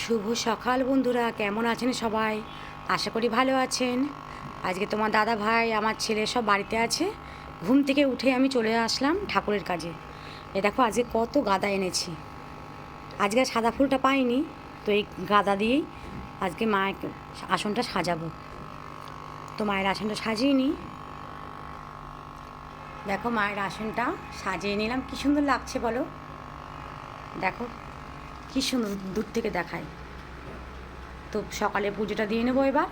শুভ সকাল বন্ধুরা, কেমন আছেন সবাই? আশা করি ভালো আছেন। আজকে তোমার দাদা ভাই, আমার ছেলে সব বাড়িতে আছে। ঘুম থেকে উঠে আমি চলে আসলাম ঠাকুরের কাজে। এ দেখো আজকে কত গাঁদা এনেছি। আজকে সাদা ফুলটা পাইনি, তো এই গাঁদা দিয়েই আজকে মায়ের আসনটা সাজাবো। তো মায়ের আসনটা সাজিয়ে নিই। দেখো মায়ের আসনটা সাজিয়ে নিলাম। কী সুন্দর লাগছে বলো? দেখো কী সুন্দর দূর থেকে দেখায়। তো সকালে পুজোটা দিয়ে নেবো এবার।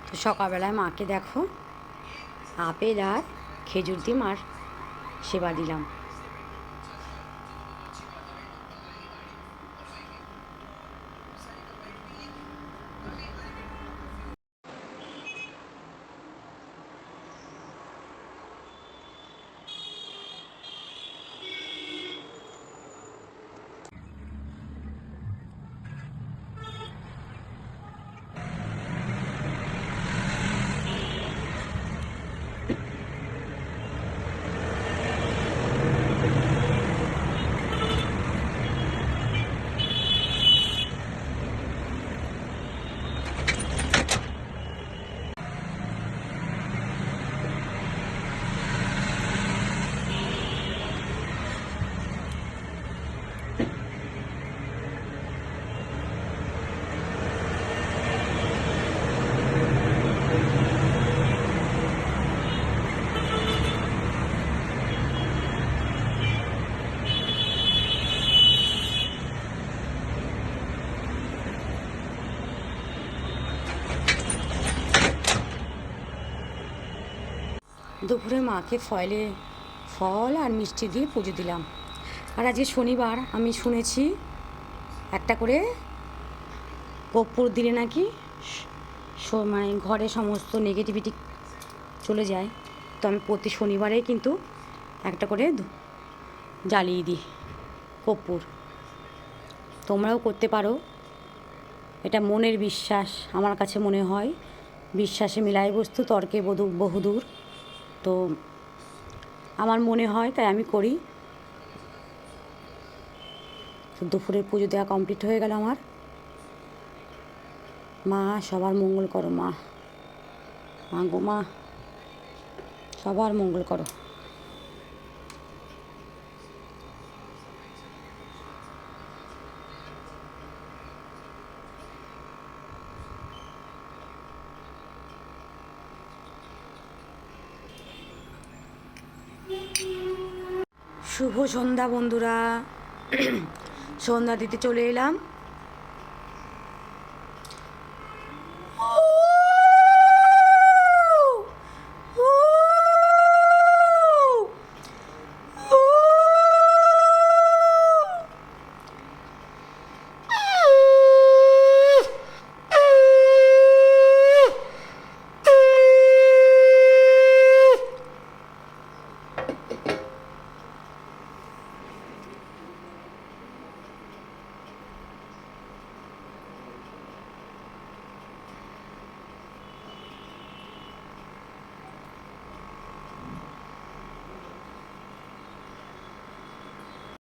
তো সকালবেলায় মাকে দেখো আপেল আর খেজুর দিয়ে মার সেবা দিলাম। দুপুরে মাকে ফল আর মিষ্টি দিয়ে পুজো দিলাম। আর আজকে শনিবার, আমি শুনেছি একটা করে কর্পূর দিলে নাকি মানে ঘরে সমস্ত নেগেটিভিটি চলে যায়। তো আমি প্রতি শনিবারে কিন্তু একটা করে জ্বালিয়ে দিই কর্পূর। তোমরাও করতে পারো। এটা মনের বিশ্বাস, আমার কাছে মনে হয়। বিশ্বাসে মিলাই বস্তু, তর্কে বহুদূর। তো আমার মনে হয়, তাই আমি করি। তো দুপুরের পুজো দেওয়া কমপ্লিট হয়ে গেল আমার। মা সবার মঙ্গল করো, মা গো মা, সবার মঙ্গল করো। শুভ সন্ধ্যা বন্ধুরা। সন্ধ্যা দিতে চলে এলাম।